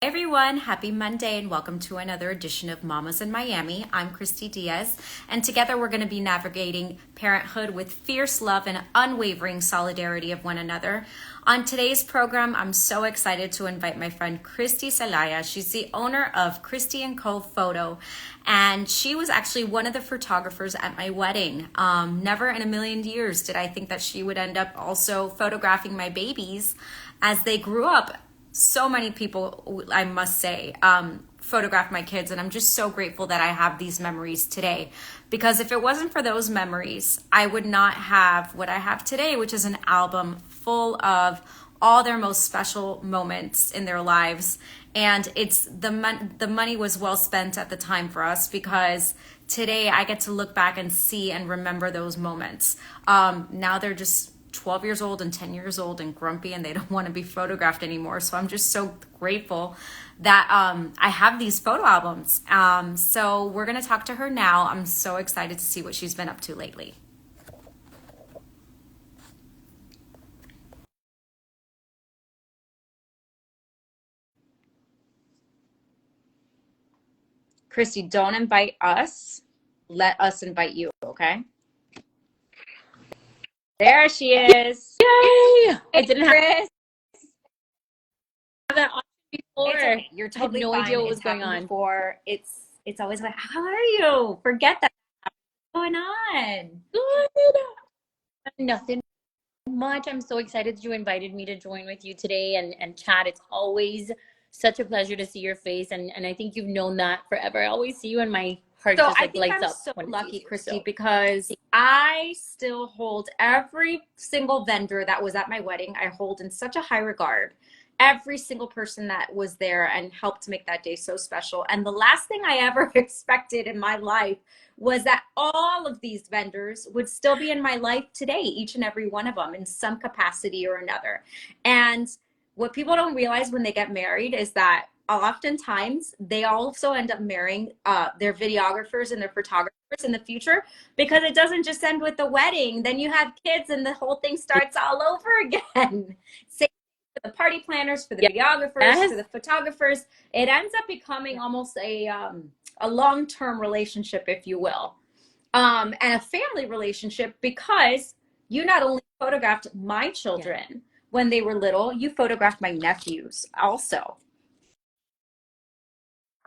Everyone, happy Monday and welcome to another edition of Mamas in Miami. I'm Christy Diaz, and together we're going to be navigating parenthood with fierce love and unwavering solidarity of one another. On today's program, I'm so excited to invite my friend Christy Zelaya. She's the owner of Christy & Co. Photo, and she was actually one of the photographers at my wedding. Never in a million years did I think that she would end up also photographing my babies as they grew up. So many people, I must say, photographed my kids, and I'm just so grateful that I have these memories today, because if it wasn't for those memories, I would not have what I have today, which is an album full of all their most special moments in their lives. And it's the money was well spent at the time for us, because today I get to look back and see and remember those moments. Now they're just 12 years old and 10 years old and grumpy, and they don't want to be photographed anymore. So I'm just so grateful that I have these photo albums. So we're going to talk to her now. I'm so excited to see what she's been up to lately. Christy, don't invite us. Let us invite you, okay? There she is. Yay! Hey, I didn't have Chris. that option before. It's okay. You're totally I had no fine. idea what It's was going happened on. before. It's always like, how are you? Forget that. What's going on? Good. Nothing much. I'm so excited that you invited me to join with you today and chat. It's always such a pleasure to see your face, and I think you've known that forever. I always see you and my heart So just I like think lights I'm up so when it lucky, sees you. Christy, So because I still hold every single vendor that was at my wedding. I hold in such a high regard. Every single person that was there and helped make that day so special. And the last thing I ever expected in my life was that all of these vendors would still be in my life today, each and every one of them in some capacity or another. And what people don't realize when they get married is that oftentimes they also end up marrying their videographers and their photographers in the future, because it doesn't just end with the wedding. Then you have kids and the whole thing starts all over again. Same for the party planners, for the videographers, for yes, the photographers. It ends up becoming almost a long-term relationship, if you will, and a family relationship, because you not only photographed my children when they were little, you photographed my nephews also.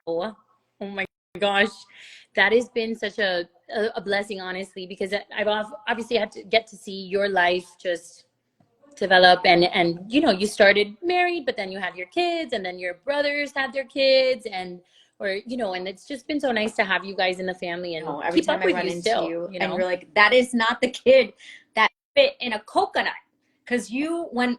oh my gosh, that has been such a blessing, honestly, because I've obviously had to get to see your life just develop, and you started married, but then you had your kids, and then your brothers had their kids, and it's just been so nice to have you guys in the family and Every keep time up I with run you into still, you and you're like, that is not the kid that fit in a coconut. Because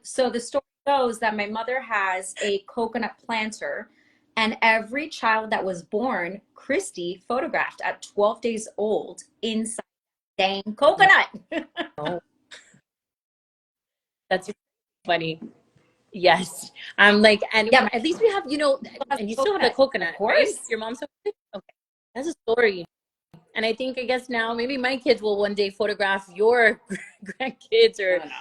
so the story goes that my mother has a coconut planter, and every child that was born, Christy photographed at 12 days old inside dang coconut. Oh, that's funny. Yes, I'm like, and Yeah, at least we have, and you still have the of coconut, right? course. Your mom still okay, that's a story. And I guess now maybe my kids will one day photograph your grandkids, or Oh, no.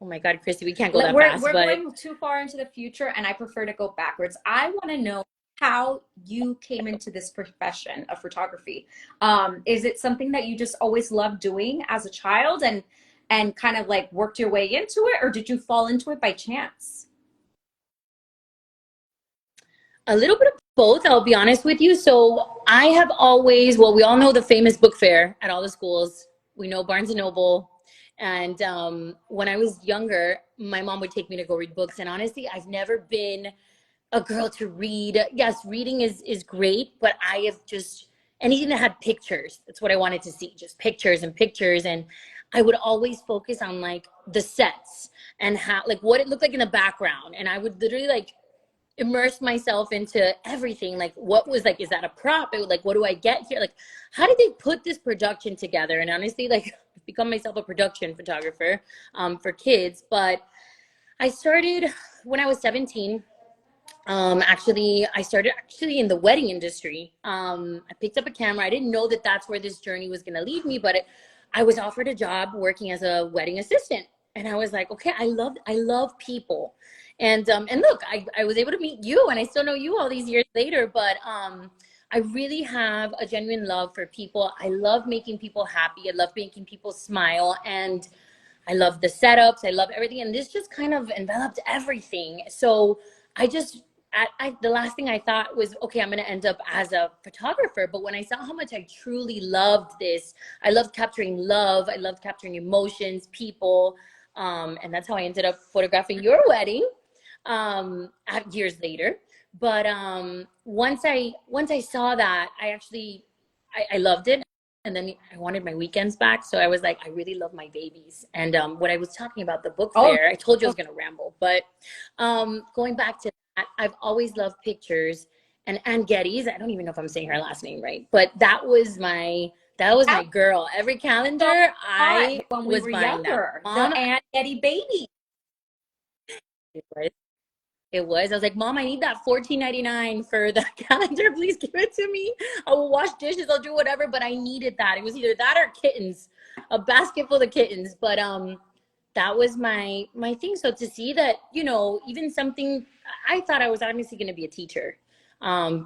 oh my God, Christy, we can't go that We're fast, we're but going too far into the future, and I prefer to go backwards. I want to know how you came into this profession of photography. Is it something that you just always loved doing as a child, and kind of like worked your way into it, or did you fall into it by chance? a little bit of both, I'll be honest with you. So I have always, well, we all know the famous book fair at all the schools. We know Barnes and Noble. And when I was younger, my mom would take me to go read books. And honestly, I've never been a girl to read. Yes, reading is great, but I have just anything that had pictures. That's what I wanted to see, just pictures and pictures. And I would always focus on like the sets and how like what it looked like in the background. And I would literally like immerse myself into everything. Like what was like, is that a prop? Like what do I get here? Like how did they put this production together? And honestly, like I've become myself a production photographer for kids. But I started when I was 17. Actually, I started actually in the wedding industry. I picked up a camera. I didn't know that that's where this journey was going to lead me, but I was offered a job working as a wedding assistant, and I was like, okay, I love people, And look, I was able to meet you, and I still know you all these years later. But I really have a genuine love for people. I love making people happy. I love making people smile, and I love the setups. I love everything. And this just kind of enveloped everything. So I just, the last thing I thought was, okay, I'm going to end up as a photographer. But when I saw how much I truly loved this, I loved capturing love. I loved capturing emotions, people. And that's how I ended up photographing your wedding years later. But once I saw that, I loved it. And then I wanted my weekends back. So I was like, I really love my babies. And when I was talking about the book Oh, fair, I told you I was going to ramble. But going back to that, I've always loved pictures. And Ann Geddes, I don't even know if I'm saying her last name right, but that was my girl. Every calendar, I when we was were buying that. younger, Mom, the Aunt Eddie baby. it was. It was. I was like, Mom, I need that $14.99 for the calendar. Please give it to me. I will wash dishes. I'll do whatever. But I needed that. It was either that or kittens, a basket full of kittens. But that was my thing. So to see that, even something, I thought I was obviously going to be a teacher,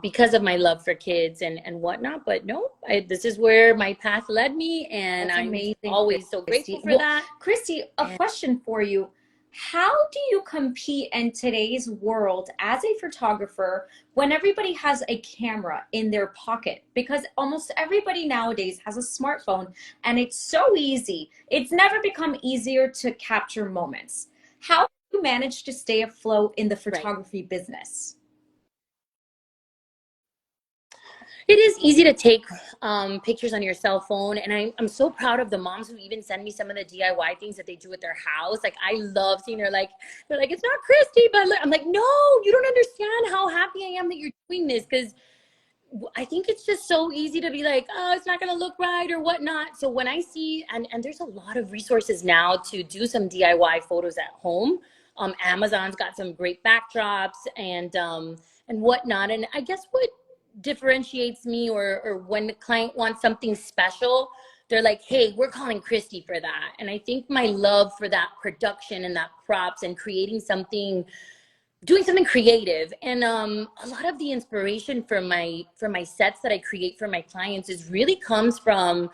because of my love for kids and whatnot. But no, this is where my path led me, and That's I'm amazing, always so Christy. grateful for Well, that. Christy, a question for you. How do you compete in today's world as a photographer when everybody has a camera in their pocket? Because almost everybody nowadays has a smartphone and it's so easy. It's never become easier to capture moments. How do you manage to stay afloat in the Right. photography business? It is easy to take pictures on your cell phone, and I'm so proud of the moms who even send me some of the DIY things that they do at their house. Like, I love seeing they're like, it's not Christy, but I'm like, no, you don't understand how happy I am that you're doing this, because I think it's just so easy to be like, oh, it's not going to look right or whatnot. So when I see, and there's a lot of resources now to do some DIY photos at home. Amazon's got some great backdrops and whatnot. And I guess what differentiates me, or when the client wants something special, they're like, hey, we're calling Christy for that. And I think my love for that production and that props and doing something creative, and a lot of the inspiration for my sets that I create for my clients is really comes from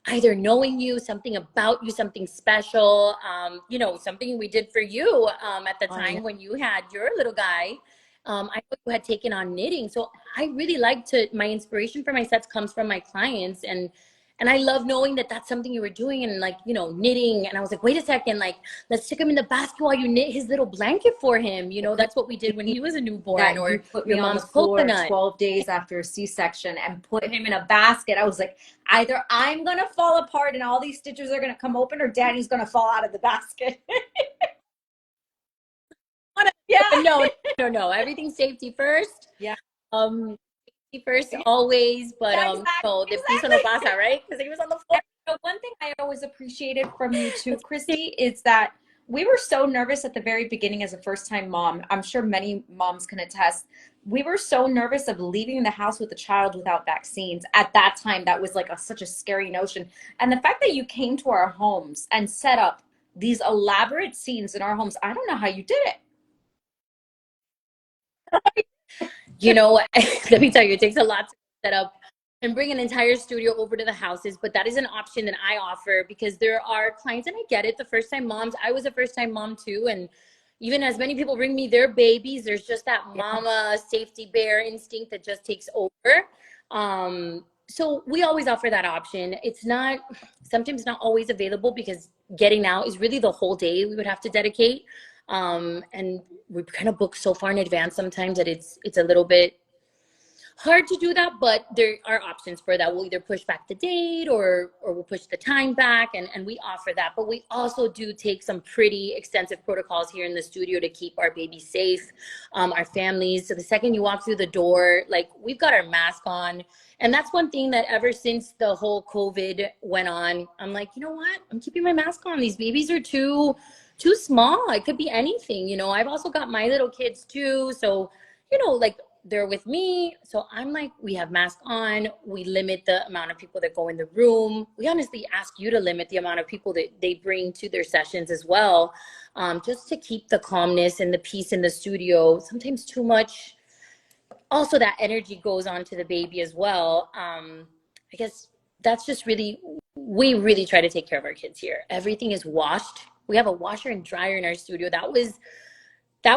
either knowing you, something about you, something special, something we did for you at the I know. time when you had your little guy. I know you had taken on knitting, so I really like to, my inspiration for my sets comes from my clients, and I love knowing that that's something you were doing, and like, knitting. And I was like, wait a second, like, let's stick him in the basket while you knit his little blanket for him. That's what we did when he was a newborn, That you or put your me on the mom's floor coconut. 12 days after a C-section and put him in a basket. I was like, either I'm going to fall apart and all these stitches are going to come open, or Daddy's going to fall out of the basket. Yeah. No, no, no. Everything's safety first. Yeah. Um, Safety first always. But Yeah, exactly. no, the piso no Exactly. pasa, right? Because he was on the floor. One thing I always appreciated from you too, That's Christy, is that we were so nervous at the very beginning as a first-time mom. I'm sure many moms can attest. We were so nervous of leaving the house with a child without vaccines. At that time, that was like such a scary notion. And the fact that you came to our homes and set up these elaborate scenes in our homes, I don't know how you did you know, let me tell you, it takes a lot to set up and bring an entire studio over to the houses. But that is an option that I offer, because there are clients, and I get it, the first time moms. I was a first time mom too. And even as many people bring me their babies, there's just that it. mama safety bear instinct that just takes over. So we always offer that option. It's not, sometimes not always available, because getting out is really the whole day we would have to dedicate. And we kind of book so far in advance sometimes that it's a little bit hard to do that. But there are options for that. We'll either push back the date, or we'll push the time back, and we offer that. But we also do take some pretty extensive protocols here in the studio to keep our babies safe, our families. So the second you walk through the door, like, we've got our mask on. And that's one thing that ever since the whole COVID went on, I'm like, you know what? I'm keeping my mask on. These babies are too small. It could be anything. I've also got my little kids too. So, like, they're with me. So I'm like, we have masks on. We limit the amount of people that go in the room. We honestly ask you to limit the amount of people that they bring to their sessions as well, just to keep the calmness and the peace in the studio. Sometimes too much. Also, that energy goes on to the baby as well. I guess that's just really, we really try to take care of our kids here. Everything is washed. We have a washer and dryer in our studio. That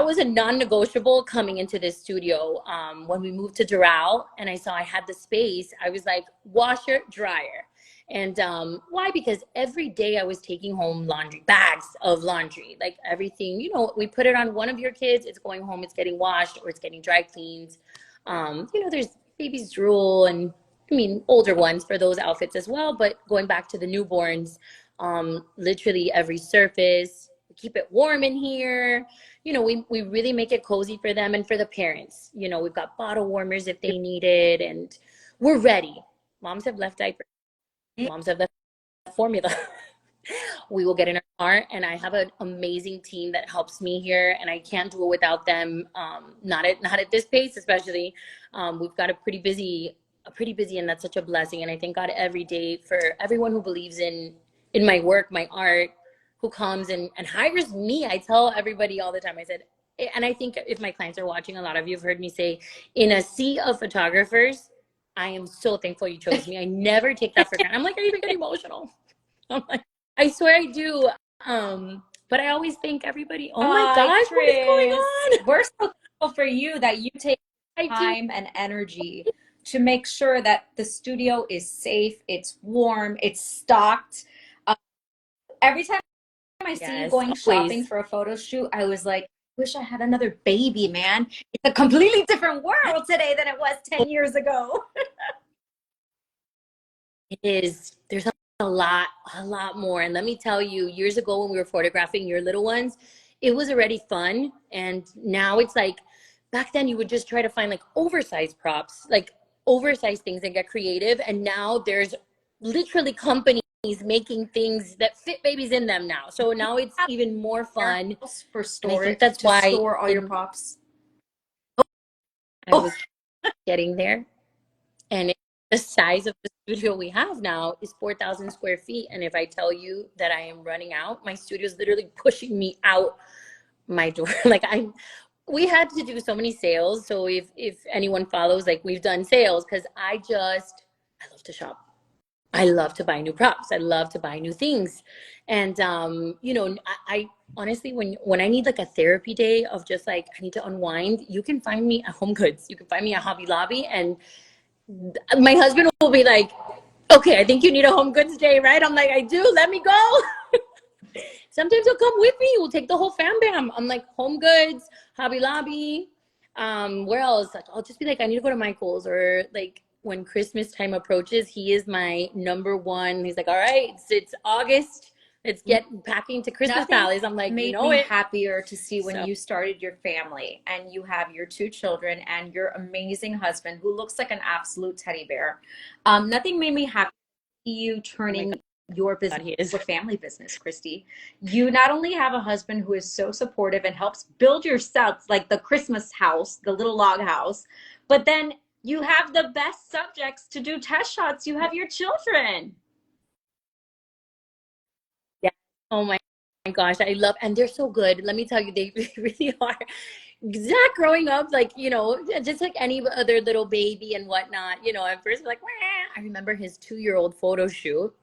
was a non-negotiable coming into this studio. When we moved to Doral and I saw I had the space, I was like, washer, dryer. And why? Because every day I was taking home laundry, bags of laundry, like everything, we put it on one of your kids, it's going home, it's getting washed or it's getting dry cleaned. There's baby's drool and older ones for those outfits as well. But going back to the newborns, literally every surface, we keep it warm in here. We really make it cozy for them and for the parents. We've got bottle warmers if they need it, and we're ready. Moms have left diapers. Moms have left formula. We will get in our car, and I have an amazing team that helps me here, and I can't do it without them. Not at this pace, especially. We've got a pretty busy, and that's such a blessing. And I thank God every day for everyone who believes in my work, my art, who comes and hires me. I tell everybody all the time, I said, and I think if my clients are watching, a lot of you have heard me say, in a sea of photographers, I am so thankful you chose me. I never take that for granted. I'm like, I even get emotional. I'm like, I swear I do. But I always thank everybody. Oh my gosh, Chris, what is going on? we're so thankful for you that you take time and energy to make sure that the studio is safe, it's warm, it's stocked. Every time I see you going shopping for a photo shoot, I was like, wish I had another baby, man. It's a completely different world today than it was 10 years ago. It is. There's a lot more. And let me tell you, years ago when we were photographing your little ones, it was already fun. And now it's like, back then you would just try to find like oversized props, like oversized things and get creative. And now there's literally companies making things that fit babies in them now. So now it's even more fun. For storage, I think that's why store all your props. I was getting there. And the size of the studio we have now is 4,000 square feet. And if I tell you that I am running out, my studio is literally pushing me out my door. Like we had to do so many sales. So if anyone follows, like we've done sales, because I love to shop. I love to buy new props. I love to buy new things. And, I honestly, when I need like a therapy day of just like, I need to unwind, you can find me at Home Goods. You can find me at Hobby Lobby. And my husband will be like, okay, I think you need a Home Goods day, right? I'm like, I do. Let me go. Sometimes he'll come with me. We'll take the whole fam bam. I'm like, Home Goods, Hobby Lobby. Where else? Like, I'll just be like, I need to go to Michael's. Or like when Christmas time approaches, he is my number one. He's like, all right, it's August. Let's get packing to Christmas valleys. I'm like, made me happier to see when you started your family and you have your two children and your amazing husband who looks like an absolute teddy bear. Nothing made me happy you turning your business into a family business, Christy. You not only have a husband who is so supportive and helps build yourself like the Christmas house, the little log house, but then you have the best subjects to do test shots. You have your children. Yeah. Oh my gosh, I love, and they're so good. Let me tell you, they really are. Zach growing up, like, just like any other little baby and whatnot, at first like, wah. I remember his 2-year-old photo shoot.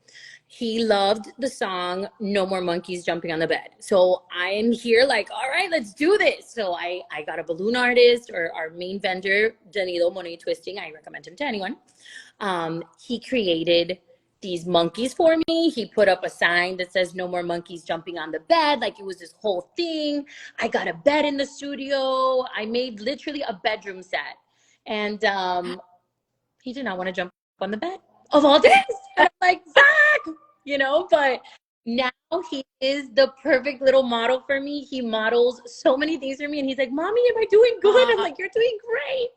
He loved the song No More Monkeys Jumping on the Bed. So I'm here like, all right, let's do this. So I got a balloon artist, or our main vendor, Danilo Monet Twisting. I recommend him to anyone. He created these monkeys for me. He put up a sign that says no more monkeys jumping on the bed. Like, it was this whole thing. I got a bed in the studio. I made literally a bedroom set. And he did not want to jump on the bed of all days. And I'm like, Zach, but now he is the perfect little model for me. He models so many things for me. And he's like, Mommy, am I doing good? I'm like, you're doing great.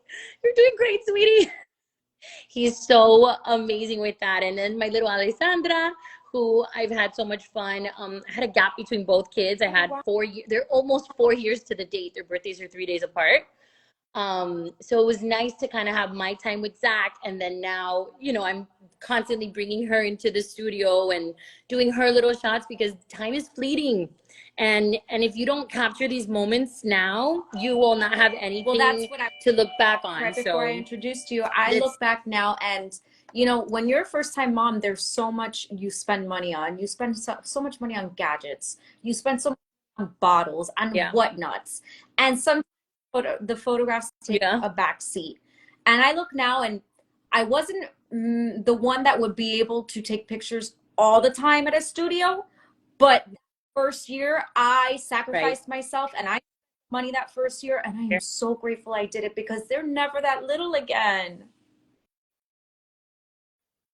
You're doing great, sweetie. He's so amazing with that. And then my little Alessandra, who I've had so much fun. I had a gap between both kids. I had 4 years. They're almost 4 years to the date. Their birthdays are 3 days apart. So it was nice to kind of have my time with Zach. And then now, I'm constantly bringing her into the studio and doing her little shots because time is fleeting. And if you don't capture these moments now, you will not have Well, that's anything what I to look back on. right before I So introduced you. I it's, look back now and you know, when you're a first time mom, there's so much you spend money on. You spend so much money on gadgets. You spend so much on bottles, on yeah, whatnots. And some the photographs take yeah, a back seat. And I look now and I wasn't the one that would be able to take pictures all the time at a studio, but first year I right. sacrificed myself and I money that first year and I am so grateful I did it because they're never that little again.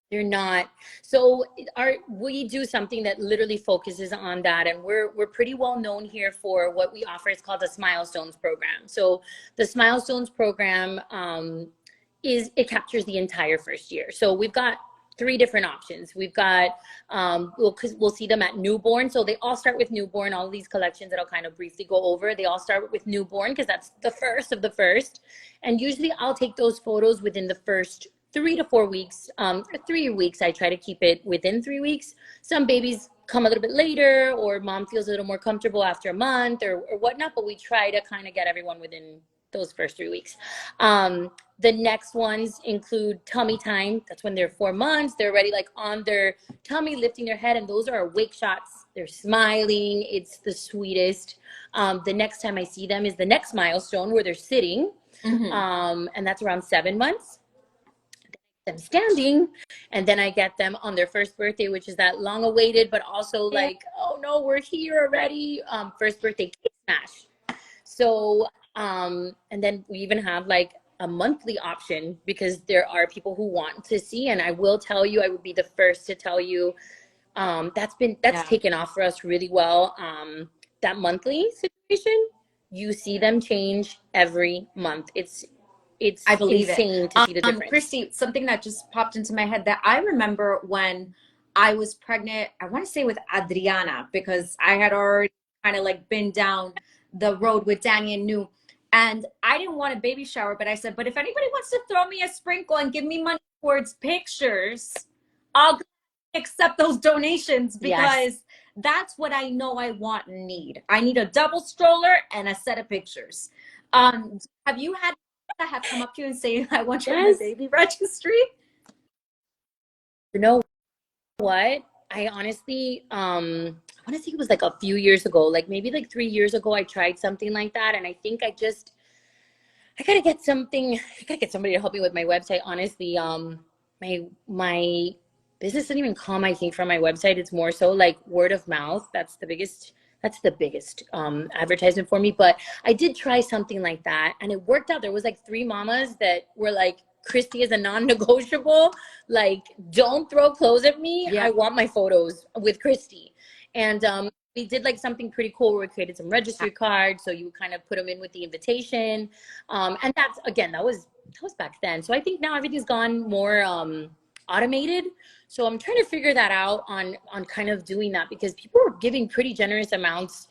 They're not. So we do something that literally focuses on that, and we're pretty well known here for what we offer. It's called the Milestones program. So the Milestones program is it captures the entire first year. So we've got three different options. We've got we'll see them at newborn. So they all start with newborn. All of these collections that I'll kind of briefly go over, they all start with newborn because that's the first of the first. And usually I'll take those photos within the first 3 to 4 weeks. 3 weeks, I try to keep it within 3 weeks. Some babies come a little bit later, or mom feels a little more comfortable after a month or whatnot, but we try to kind of get everyone within those first 3 weeks. The next ones include tummy time. That's when they're 4 months. They're already like on their tummy, lifting their head, and those are awake shots. They're smiling. It's the sweetest. The next time I see them is the next milestone where they're sitting, Mm-hmm. and that's around 7 months. Them standing, and then I get them on their first birthday, which is that long awaited but also Yeah. like, oh no, we're here already, first birthday cake smash. So and then we even have like a monthly option because there are people who want to see, and I will tell you, I would be the first to tell you, that's Yeah. taken off for us really well. That monthly situation, you see them change every month. It's I believe it. insane to see the difference. Christy, something that just popped into my head that I remember when I was pregnant, I want to say with Adriana, because I had already kind of like been down the road with Danny and New. And I didn't want a baby shower, but I said, but if anybody wants to throw me a sprinkle and give me money towards pictures, I'll accept those donations Yes. because that's what I know I want and need. I need a double stroller and a set of pictures. Have you had that have come up to you and say, I want you on my Yes. baby registry? You know what? I honestly, I want to say it was like a few years ago, like maybe like 3 years ago, I tried something like that. And I think I gotta get something, I gotta get somebody to help me with my website. Honestly, my business doesn't even come, I think, from my website. It's more so like word of mouth. That's the biggest advertisement for me. But I did try something like that and it worked out. There was like three mamas that were like, Christy is a non-negotiable. Like, don't throw clothes at me. Yeah, I want my photos with Christy. And we did like something pretty cool where we created some registry cards. So you kind of put them in with the invitation. And that's, again, that was back then. So I think now everything's gone more automated. So I'm trying to figure that out on kind of doing that because people are giving pretty generous amounts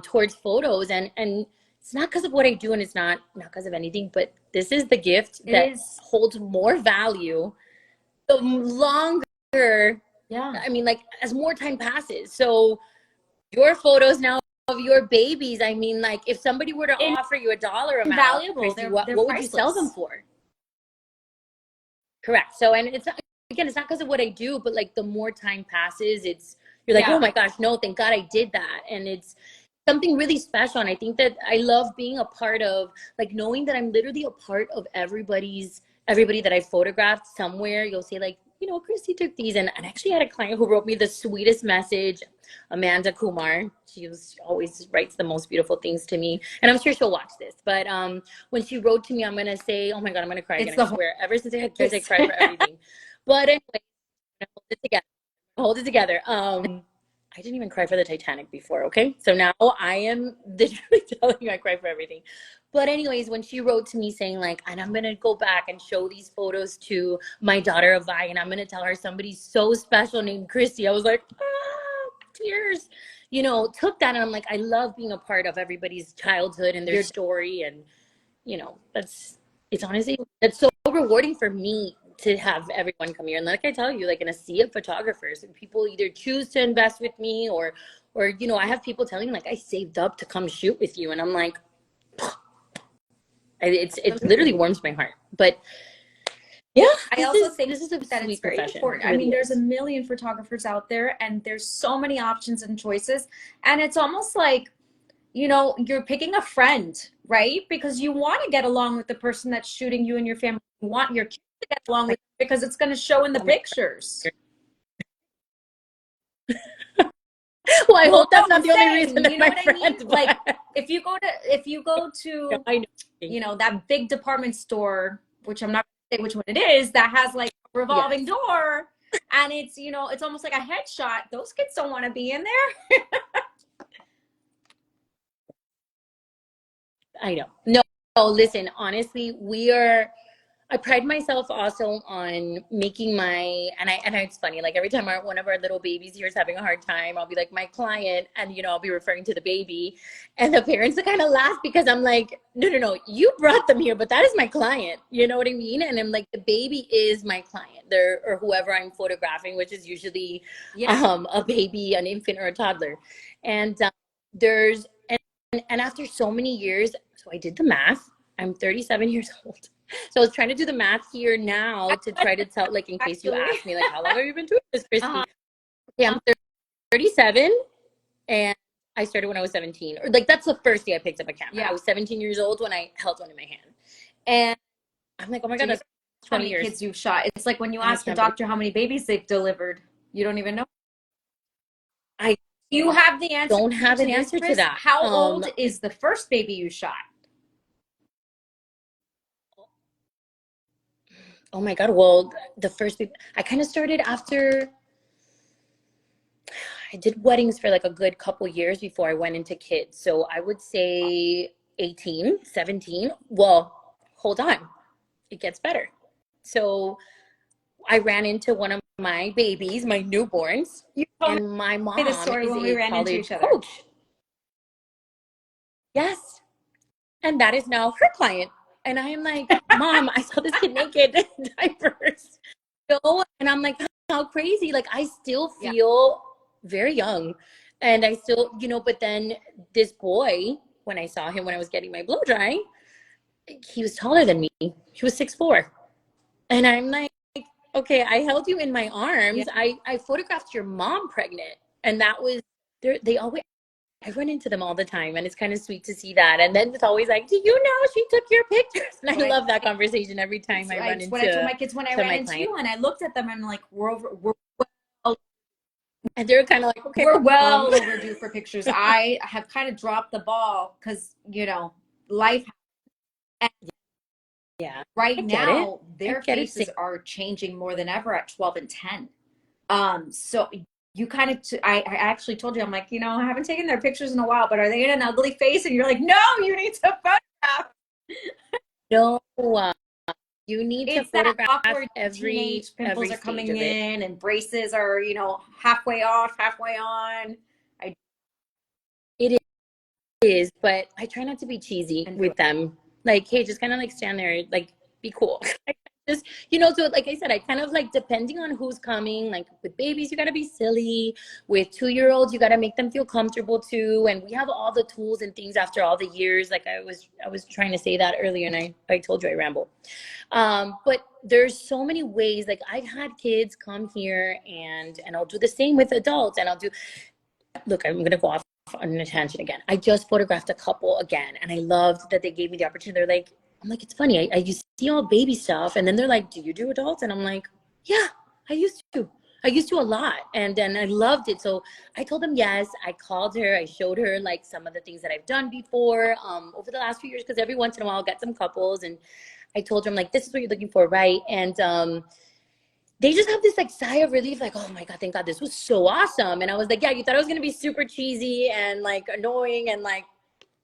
towards photos, and it's not because of what I do, and it's not because of anything, but this is the gift it that is. holds more value the longer. Yeah. I mean, like as more time passes. So your photos now of your babies. I mean, like if somebody were to offer you a dollar amount, Invaluable. Christy, They're what would you sell them priceless. for? Correct. So, and it's not, again, it's not because of what I do, but like the more time passes, you're like, oh Yeah. my gosh, no, thank God I did that. And it's something really special. And I think that I love being a part of, like knowing that I'm literally a part of everybody that I photographed somewhere. You'll say like, Christy took these. And I actually had a client who wrote me the sweetest message, Amanda Kumar. Always writes the most beautiful things to me. And I'm sure she'll watch this. But when she wrote to me, I'm going to say, oh my God, I'm going to cry again. It's I the swear. Ever since I had kids, I hardest. cry for everything. But anyway, hold it together. Hold it together. I didn't even cry for the Titanic before, okay? So now I am literally telling you I cry for everything. But anyways, when she wrote to me saying like, and I'm going to go back and show these photos to my daughter Avai, and I'm going to tell her somebody so special named Christy, I was like, tears. Took that, and I'm like, I love being a part of everybody's childhood and their You're story. And you know, it's honestly, that's so rewarding for me to have everyone come here. And like I tell you, like in a sea of photographers, and people either choose to invest with me or, you know, I have people telling me like, I saved up to come shoot with you. And I'm like, it literally warms my heart. But yeah, I also think this is a that it's sweet very profession. important. It I really mean, there's is. a million photographers out there, and there's so many options and choices. And it's almost like, you know, you're picking a friend, right? Because you want to get along with the person that's shooting you and your family. You want your kids to get along with you because it's going to show in the Oh my pictures. Well, I Well, hope that's no, not I'm the only saying, reason they're you know my what I mean? friend. Like But if you go yeah, to, I know. you know, that big department store, which I'm not going to say which one it is, that has like a Yes, revolving door, and it's, you know, it's almost like a headshot. Those kids don't want to be in there. I know. No, no, listen, honestly, I pride myself also on making and it's funny, like every time one of our little babies here is having a hard time, I'll be like, my client, and, you know, I'll be referring to the baby, and the parents kind of laugh because I'm like, no, you brought them here, but that is my client. You know what I mean? And I'm like, the baby is my client there, or whoever I'm photographing, which is usually, Yeah. a baby, an infant, or a toddler. And there's, and after so many years, so I did the math. I'm 37 years old. So I was trying to do the math here now to try to tell, like, in case you Actually. ask me, like, how long have you been doing this, Christy? Uh-huh. Okay, I'm 37, and I started when I was 17. Or, like, that's the first day I picked up a camera. Yeah. I was 17 years old when I held one in my hand. And I'm like, oh my So God, you that's know how 20 many years. kids you've shot. It's like when you And I ask a can't believe doctor how many babies they've delivered, you don't even know. I You have the answer don't have to an this, answer to Chris. that. How old is the first baby you shot? Oh my God. Well, the first, I kind of started after I did weddings for like a good couple years before I went into kids. So I would say 18, 17. Well, hold on. It gets better. So I ran into one of my babies, my newborns, You told and my me this mom story is when we a ran into each college other. coach. Yes. And that is now her client. And I am like, Mom, I saw this kid naked in diapers. And I'm like, how crazy. Like, I still Yeah. feel very young. And I still, you know, but then this boy, when I saw him when I was getting my blow dry, he was taller than me. He was 6'4". And I'm like, okay, I held you in my Yeah. arms. I photographed your mom pregnant. And that was, they always, I run into them all the time, and it's kind of sweet to see that. And then it's always like, do you know she took your pictures? And I love that conversation every time I run It's what I told into my kids when I to ran my into client. you, and I looked at them and I'm like, And they're kind of like, okay, we're mom. well overdue for pictures. I have kind of dropped the ball because, you know, life. And Yeah, right I get it. now, I their get it. faces are changing more than ever at 12 and 10. So you kind of, I actually told you, I'm like, you know, I haven't taken their pictures in a while, but are they in an ugly face? And you're like, no, you need to photograph. No, you need to It's that photograph awkward every teenage pimples are stage coming of it. in and braces are, you know, halfway off, halfway on. I It is, but I try not to be cheesy and do with it. them. Like, hey, just kind of like stand there, like be cool. Just, you know, so like I said, I kind of like, depending on who's coming, like with babies, you got to be silly. With 2-year-olds, you got to make them feel comfortable too. And we have all the tools and things after all the years. Like I was trying to say that earlier, and I told you I ramble. But there's so many ways. Like, I've had kids come here, and I'll do the same with adults, and I'll do, look, I'm going to go off on a tangent again. I just photographed a couple again, and I loved that they gave me the opportunity. They're like, I'm like, it's funny. I you see all baby stuff, and then they're like, do you do adults? And I'm like, yeah, I used to. I used to a lot, and then I loved it. So I told them yes. I called her. I showed her like some of the things that I've done before over the last few years, because every once in a while I'll get some couples, and I told her, I'm like, this is what you're looking for, right? And they just have this like sigh of relief, like, oh my God, thank God, this was so awesome. And I was like, yeah, you thought it was gonna be super cheesy and like annoying and like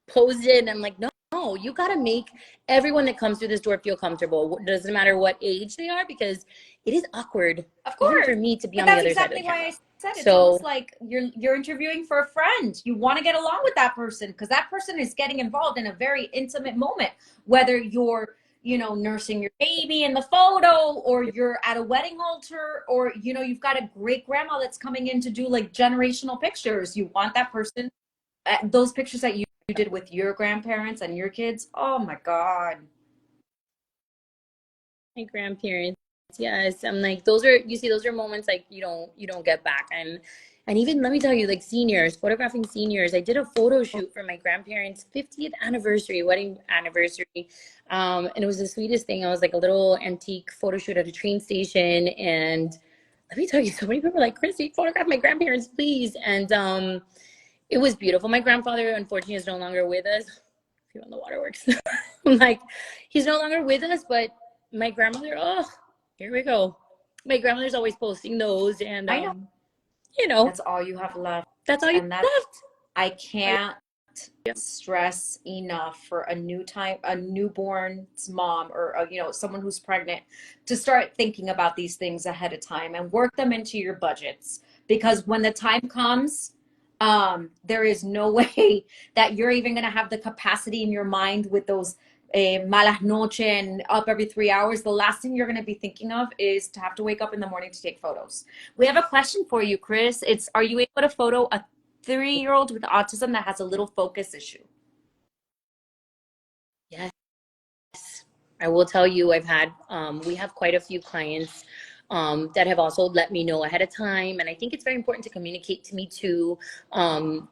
posed it. And I'm like, no, you gotta make everyone that comes through this door feel comfortable. It doesn't matter what age they are, because it is awkward Of even course. for me to be But on the that's other side of the exactly why camera. said, it's So almost like you're interviewing for a friend. You want to get along with that person because that person is getting involved in a very intimate moment, whether you're, you know, nursing your baby in the photo, or you're at a wedding altar, or, you know, you've got a great grandma that's coming in to do like generational pictures. You want that person, those pictures that you did with your grandparents and your kids. Oh my God. my grandparents, yes, I'm like, those are, you see, those are moments like you don't get back. And even let me tell you, like seniors, photographing seniors, I did a photo shoot for my grandparents' 50th anniversary, wedding anniversary, and it was the sweetest thing. I was like a little antique photo shoot at a train station, and let me tell you, so many people were like, Christy, photograph my grandparents, please. And it was beautiful. My grandfather, unfortunately, is no longer with us. If you want the waterworks, I'm like, he's no longer with us, but my grandmother, oh, here we go. My grandmother's always posting those, and I know. you know, That's all you have left. that's all you And that, left. I can't stress enough for a newborn's mom, or you know, someone who's pregnant, to start thinking about these things ahead of time and work them into your budgets, because when the time comes, there is no way that you're even going to have the capacity in your mind with those malas noche and up every 3 hours. The last thing you're going to be thinking of is to have to wake up in the morning to take photos. We have a question for you, Chris. It's, are you able to photo a 3-year-old with autism that has a little focus issue? Yes, I will tell you, I've had, we have quite a few clients that have also let me know ahead of time. And I think it's very important to communicate to me too,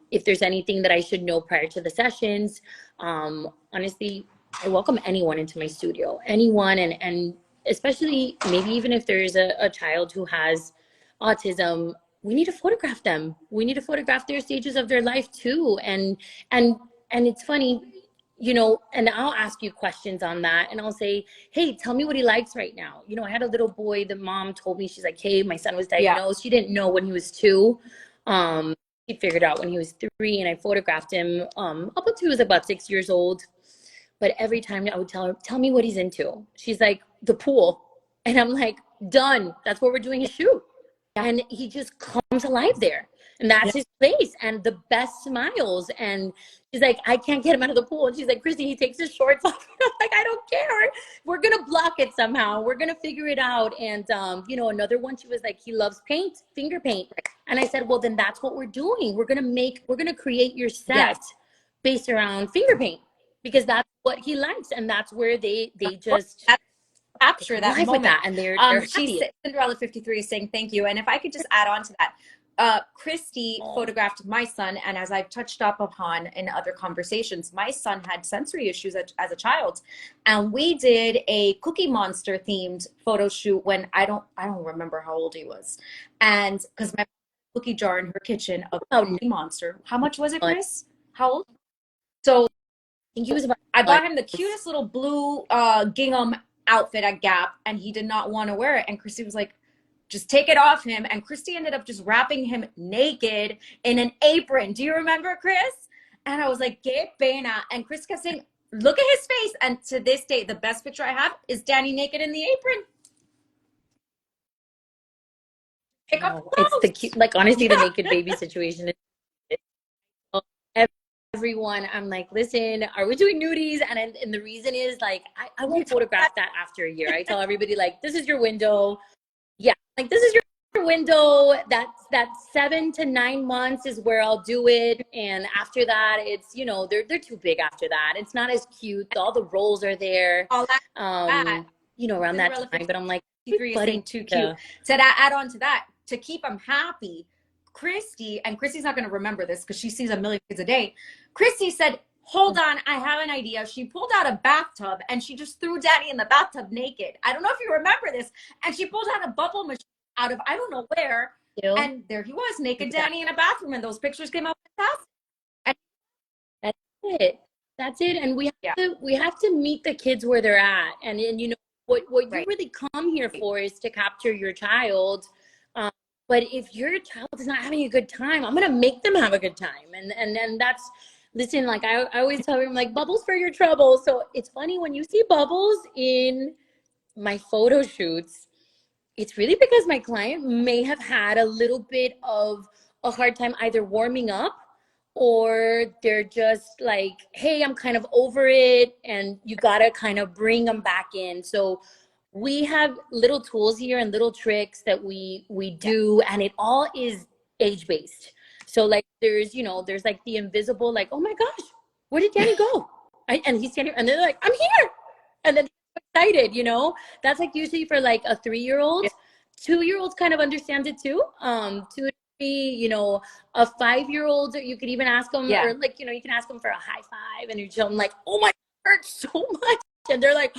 if there's anything that I should know prior to the sessions. Honestly, I welcome anyone into my studio, anyone, and especially maybe even if there's a child who has autism, we need to photograph them. We need to photograph their stages of their life too. And and it's funny, you know, and I'll ask you questions on that, and I'll say, hey, tell me what he likes right now. You know, I had a little boy, the mom told me, she's like, hey, my son was diagnosed. She didn't know when he was 2. He figured out when he was 3, and I photographed him up until he was about 6 years old. But every time I would tell her, tell me what he's into. She's like, the pool. And I'm like, done. That's what we're doing, a shoot. And he just comes alive there. And that's his place. And the best smiles. And she's like, I can't get him out of the pool. And she's like, Christy, he takes his shorts off. I'm like, I don't care. We're going to block it somehow. We're going to figure it out. And, you know, another one, she was like, he loves paint, finger paint. And I said, well, then that's what we're doing. We're going to create your set based around finger paint, because that's what he likes. And that's where they just Capture that moment with that, and they're happy. Cinderella 53 is saying thank you. And if I could just add on to that, Christy photographed my son, and as I've touched up upon in other conversations, my son had sensory issues as a child, and we did a Cookie Monster themed photo shoot when I don't remember how old he was, and because my cookie jar in her kitchen of Cookie Monster. How much was it, Chris? How old? So he was about, I bought him the cutest little blue gingham outfit at Gap, and he did not want to wear it. And Christy was like, just take it off him. And Christy ended up just wrapping him naked in an apron. Do you remember, Chris? And I was like, que pena. And Chris kept saying, look at his face. And to this day, the best picture I have is Danny naked in the apron. Pick up it's the cute, like honestly, the naked baby situation is everyone. I'm like, listen, are we doing nudies? And the reason is like, I won't photograph that after a year. I tell everybody, like, this is your window. Yeah, like this is your window. That 7 to 9 months is where I'll do it. And after that, it's, you know, they're too big after that. It's not as cute. All the rolls are there. You know, around that time. But I'm like, everybody too cute. To add on to that, to keep them happy, Christy, and Christy's not going to remember this because she sees a million kids a day. Christy said, hold on, I have an idea. She pulled out a bathtub and she just threw Daddy in the bathtub naked. I don't know if you remember this. And she pulled out a bubble machine out of I don't know where. And there he was, naked Danny in a bathroom. And those pictures came out fantastic. And that's it. That's it. And we have to meet the kids where they're at. And you know, what you really come here for is to capture your child. But if your child is not having a good time, I'm going to make them have a good time. And then that's, listen, like I always tell them, like, bubbles for your trouble. So it's funny when you see bubbles in my photo shoots, it's really because my client may have had a little bit of a hard time either warming up, or they're just like, hey, I'm kind of over it, and you gotta kind of bring them back in. So we have little tools here and little tricks that we do, and it all is age based. So like there's like the invisible, like, oh my gosh, where did Danny go? And he's standing, and they're like, I'm here, and then excited. That's like usually for like a 3-year-old. 2-year-olds kind of understand it too. 2 to 3, a 5-year-old, you could even ask them, or like, you can ask them for a high five, and you tell them like, oh my, it hurts so much, and they're like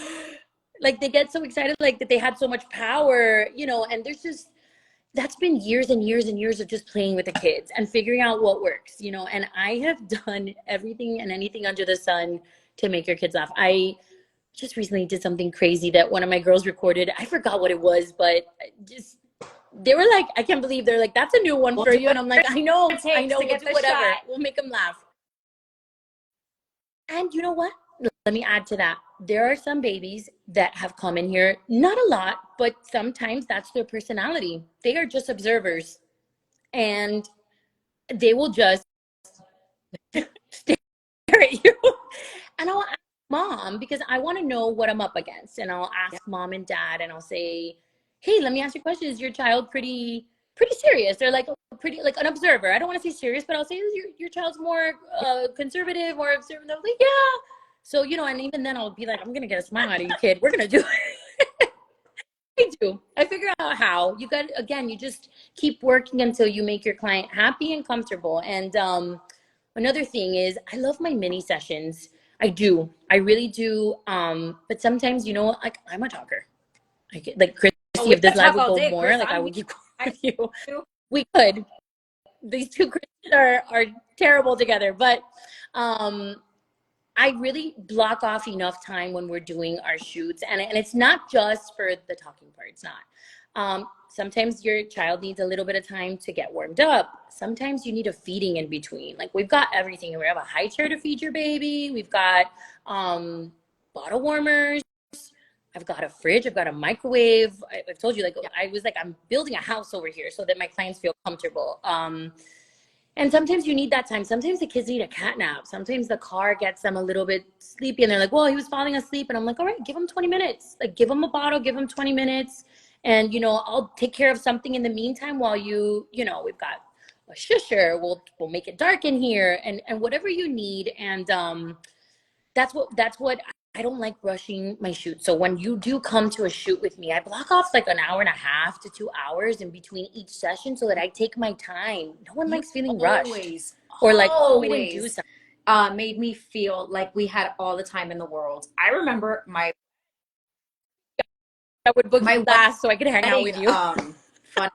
they get so excited, like that they had so much power, and there's just, that's been years and years and years of just playing with the kids and figuring out what works, and I have done everything and anything under the sun to make your kids laugh. I just recently did something crazy that one of my girls recorded. I forgot what it was, but just, they were like, I can't believe, they're like, that's a new one for you. And I'm like, I know, we'll do whatever. We'll make them laugh. And you know what? Let me add to that. There are some babies that have come in here, not a lot, but sometimes that's their personality. They are just observers, and they will just stare at you. And I'll ask mom, because I want to know what I'm up against. And I'll ask mom and dad, and I'll say, hey, let me ask you a question. Is your child pretty serious? They're like pretty, like an observer. I don't want to say serious, but I'll say, your child's more conservative, more observant. They're like, yeah. So, and even then I'll be like, I'm going to get a smile out of you, kid. We're going to do it. I do. I figure out how. You just keep working until you make your client happy and comfortable. And another thing is, I love my mini sessions. I do. I really do. But sometimes, like, I'm a talker. I get, like, Christy, if this live would go more, like, I would keep going with you. We could. These two Christys are terrible together. But I really block off enough time when we're doing our shoots. And it's not just for the talking part. It's not. Sometimes your child needs a little bit of time to get warmed up. Sometimes you need a feeding in between. Like, we've got everything. We have a high chair to feed your baby. We've got bottle warmers. I've got a fridge. I've got a microwave. I've told you, like, I'm building a house over here so that my clients feel comfortable. And sometimes you need that time. Sometimes the kids need a cat nap. Sometimes the car gets them a little bit sleepy, and they're like, well, he was falling asleep. And I'm like, all right, give him 20 minutes. Like, give him a bottle, give him 20 minutes. And, I'll take care of something in the meantime while we've got a shusher. We'll make it dark in here, and whatever you need. And that's what I don't like, rushing my shoot. So when you do come to a shoot with me, I block off like an hour and a half to 2 hours in between each session so that I take my time. No one likes feeling rushed. Or like, oh, we didn't do something. Made me feel like we had all the time in the world. I remember I would book my last so I could hang out with you. Fun,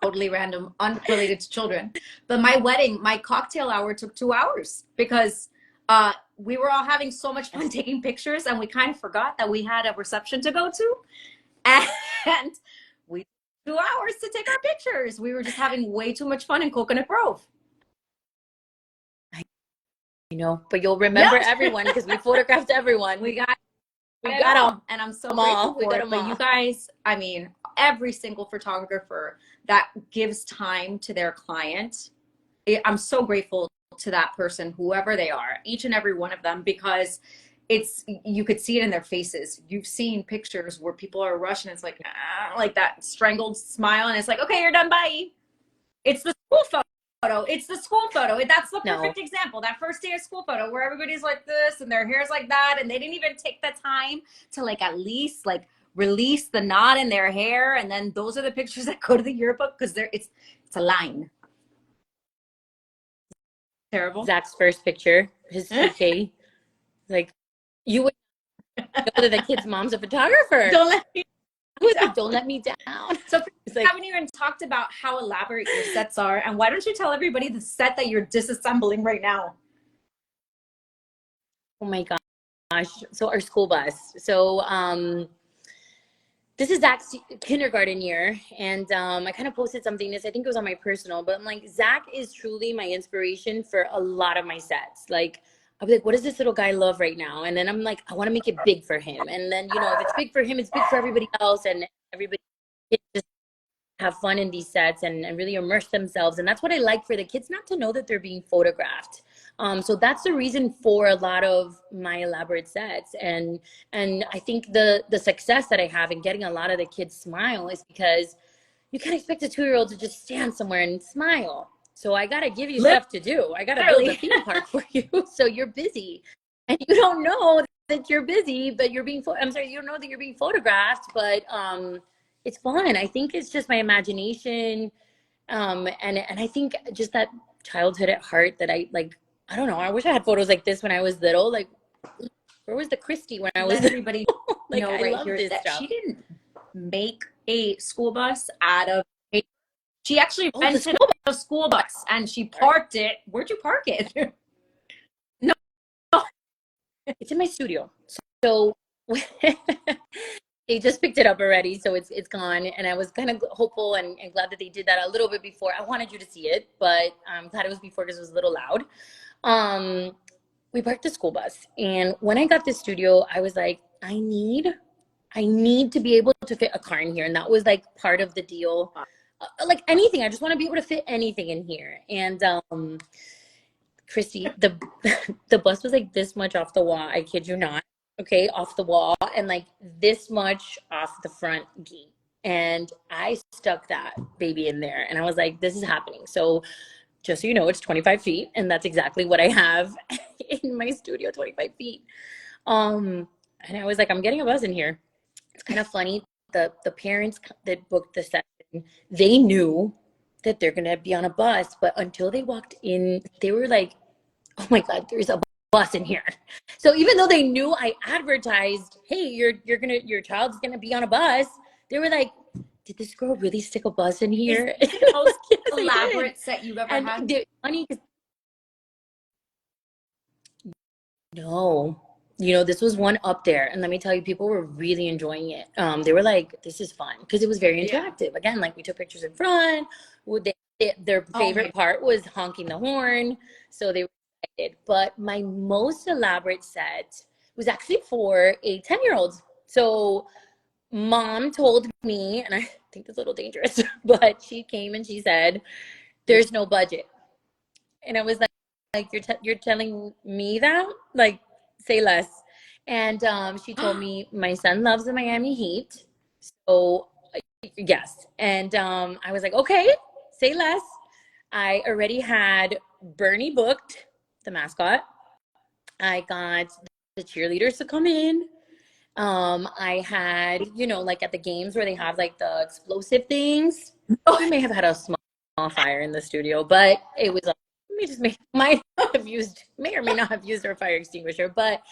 totally random, unrelated to children. But my wedding, my cocktail hour took 2 hours because we were all having so much fun taking pictures, and we kind of forgot that we had a reception to go to, and we took 2 hours to take our pictures. We were just having way too much fun in Coconut Grove. But you'll remember everyone because we photographed everyone. We got them, and I'm so grateful for it. But you guys, I mean, every single photographer that gives time to their client, I'm so grateful to that person, whoever they are, each and every one of them, because you could see it in their faces. You've seen pictures where people are rushing. It's like that strangled smile, and it's like, okay, you're done, bye. It's the school photo. It's the school photo. That's the perfect example. That first day of school photo where everybody's like this and their hair's like that, and they didn't even take the time to like at least like release the knot in their hair. And then those are the pictures that go to the yearbook because it's a line. Terrible. Zach's first picture, his 2K. Like, you would know that the kid's mom's a photographer. Don't let me down. So we haven't even talked about how elaborate your sets are, and why don't you tell everybody the set that you're disassembling right now? Oh my gosh. So our school bus. So this is Zach's kindergarten year, and I kind of posted something. I think it was on my personal, but I'm like, Zach is truly my inspiration for a lot of my sets. Like, I'll be like, what does this little guy love right now? And then I'm like, I want to make it big for him. And then, if it's big for him, it's big for everybody else, and everybody. It's just have fun in these sets and really immerse themselves. And that's what I like for the kids, not to know that they're being photographed. So that's the reason for a lot of my elaborate sets. And I think the success that I have in getting a lot of the kids smile is because you can't expect a 2-year-old to just stand somewhere and smile. So I got to give you stuff to do. I got to build a theme park for you. So you're busy and you don't know that you're busy, but you're being, I'm sorry, you don't know that you're being photographed, but it's fun. I think it's just my imagination. And I think just that childhood at heart that I like, I don't know. I wish I had photos like this when I was little. Like, where was the Christy when I was Let everybody like, know I right love here this that stuff. she didn't make a school bus out of paper. She actually rented a school bus and she parked it. Where'd you park it? No, it's in my studio. So they just picked it up already, so it's gone. And I was kind of hopeful and glad that they did that a little bit before. I wanted you to see it, but I'm glad it was before because it was a little loud. We parked the school bus, and when I got this studio, I was like, I need to be able to fit a car in here, and that was like part of the deal. Like anything, I just want to be able to fit anything in here. And Christy, the the bus was like this much off the wall. I kid you not. Okay, off the wall, and like this much off the front gate. And I stuck that baby in there, and I was like, this is happening. So just so you know, it's 25 feet, and that's exactly what I have in my studio, 25 feet. And I was like, I'm getting a bus in here. It's kind of funny. The parents that booked the session, they knew that they're gonna be on a bus, but until they walked in, they were like, oh my God, there's a bus in here. So even though they knew I advertised, hey, your child's gonna be on a bus, they were like, did this girl really stick a bus in here? is it the most elaborate set you've ever had? And funny, no, you know, this was one up there, and let me tell you, people were really enjoying it. They were like, this is fun, because it was very interactive. Again, like we took pictures in front. Their favorite part was honking the horn, so they were excited. But my most elaborate set was actually for a 10-year-old. So mom told me, and I think it's a little dangerous, but she came and she said, there's no budget. And I was like you're telling me that? Like, say less. And she told me, my son loves the Miami Heat. So yes. And I was like, okay, say less. I already had Bernie booked, the mascot. I got the cheerleaders to come in. I had, you know, like at the games where they have like the explosive things. We may have had a small fire in the studio, but it was we just may or may not have used our fire extinguisher, but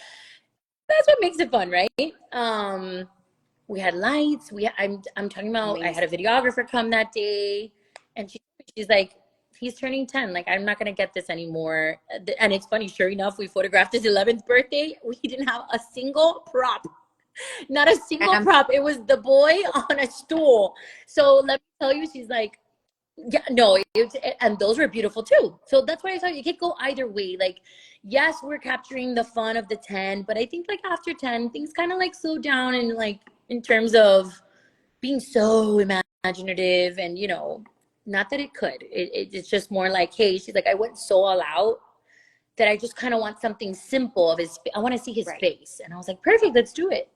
that's what makes it fun, right? We had lights. I'm talking about. Amazing. I had a videographer come that day, and she's like, he's turning 10. Like, I'm not gonna get this anymore. And it's funny. Sure enough, we photographed his 11th birthday. We didn't have a single prop. Not a single prop. It was the boy on a stool. So let me tell you, she's like, yeah, no, and those were beautiful too. So that's why I thought you could go either way. Like, yes, we're capturing the fun of the 10, but I think like after 10, things kind of like slow down, and like in terms of being so imaginative, and you know, not that it could. It's just more like, hey, she's like, I went so all out that I just kind of want something simple of his. I want to see his face, and I was like, perfect, let's do it.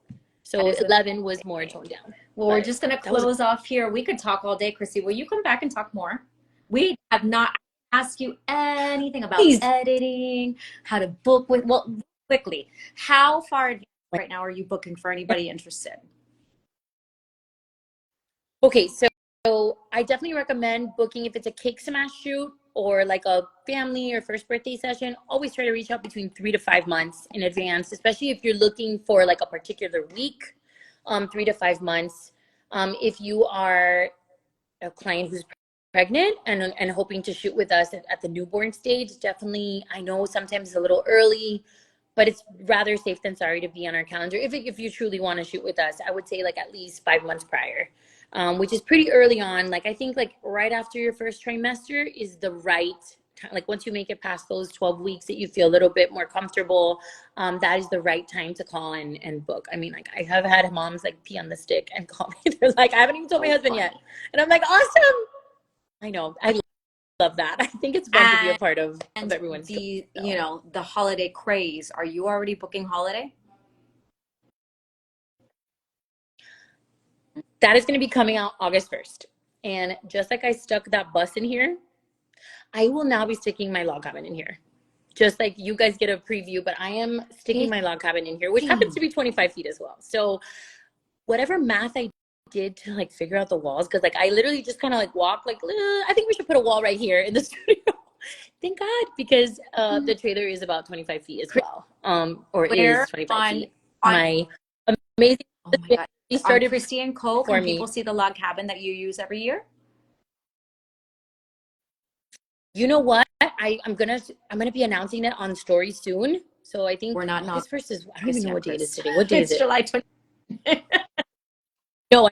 So 11 was more toned down. Well, we're just going to close off here. We could talk all day, Christy. Will you come back and talk more? We have not asked you anything about editing, how to book with, well, quickly. How far right now are you booking for anybody interested? Okay, so I definitely recommend booking if it's a cake smash shoot or like a family or first birthday session. Always try to reach out between 3 to 5 months in advance, especially if you're looking for like a particular week. 3 to 5 months. If you are a client who's pregnant and hoping to shoot with us at the newborn stage, definitely, I know sometimes it's a little early, but it's rather safe than sorry to be on our calendar. If you truly want to shoot with us, I would say like at least 5 months prior, which is pretty early on. Like, I think like right after your first trimester is the right like once you make it past those 12 weeks that you feel a little bit more comfortable, that is the right time to call and book. I mean, like I have had moms like pee on the stick and call me. They're like, I haven't even told my husband yet. And I'm like, awesome. I know. I love that. I think it's fun to be a part of everyone's the, story, so. the holiday craze. Are you already booking holiday? That is going to be coming out August 1st. And just like I stuck that bus in here, I will now be sticking my log cabin in here. Just like you guys get a preview, but I am sticking my log cabin in here, which happens to be 25 feet as well. So whatever math I did to like figure out the walls, because like I literally just kind of like walked like, I think we should put a wall right here in the studio. Thank God, because the trailer is about 25 feet as well, or Where is 25 feet. on My amazing oh my God. he On started Christy and Co, for can me. people see the log cabin that you use every year? You know what? I'm gonna be announcing it on story soon. So I think We're not in August 1st is, I don't August even know yet, what date it is Chris. today. What day is It's it? July 20. No,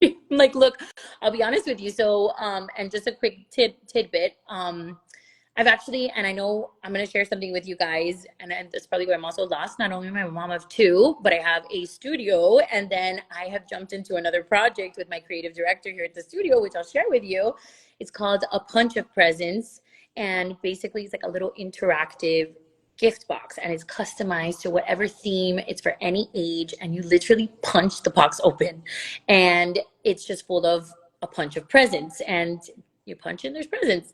I'm like, look, I'll be honest with you. So, and just a quick tidbit. I've actually, and I know I'm going to share something with you guys, and that's probably why I'm also lost. Not only am I a mom of two, but I have a studio, and then I have jumped into another project with my creative director here at the studio, which I'll share with you. It's called A Punch of Presents, and basically it's like a little interactive gift box, and it's customized to whatever theme. It's for any age, and you literally punch the box open, and it's just full of a punch of presents, and you punch in, there's presents.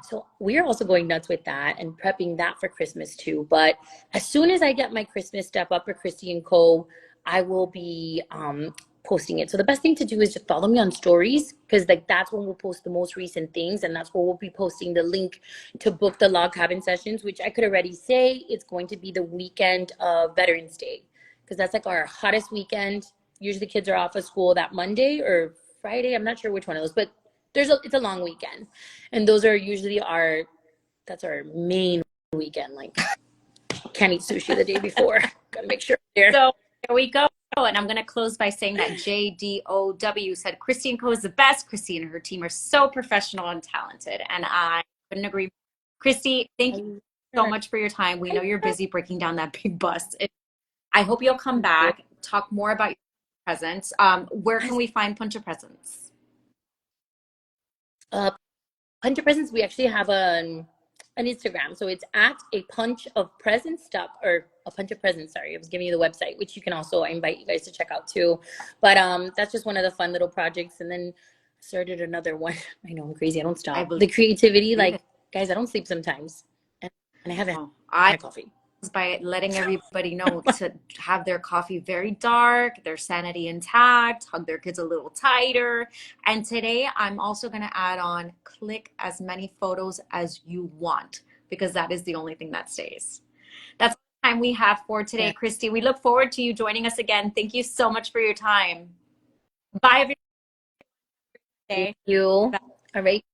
So we're also going nuts with that and prepping that for Christmas too. But as soon as I get my Christmas stuff up for Christy and Co, I will be posting it. So the best thing to do is just follow me on stories, because like that's when we'll post the most recent things, and that's where we'll be posting the link to book the log cabin sessions, which I could already say it's going to be the weekend of Veterans Day, because that's like our hottest weekend. Usually the kids are off of school that Monday or Friday. I'm not sure which one of those, but it's a long weekend, and those are usually that's our main weekend. Like, can't eat sushi the day before. Gotta make sure I'm there. So here we go. And I'm going to close by saying that JDOW said Christy and Co is the best. Christy and her team are so professional and talented, and I couldn't agree more. Christy, thank you so much for your time. We know you're busy breaking down that big bus. I hope you'll come back, talk more about your presents. Where can we find Punch of Presents? Punch of Presents, we actually have an Instagram. So it's at a punch of presents stuff, or a punch of presents. Sorry, I was giving you the website, which you can also, I invite you guys to check out too. But that's just one of the fun little projects. And then started another one. I know I'm crazy. I don't stop. The creativity, like, guys, I don't sleep sometimes, and I haven't had coffee. By letting everybody know to have their coffee very dark, their sanity intact, hug their kids a little tighter. And today I'm also going to add on, click as many photos as you want, because that is the only thing that stays. That's all the time we have for today, Christy. We look forward to you joining us again. Thank you so much for your time. Bye, everybody. Thank you. All right.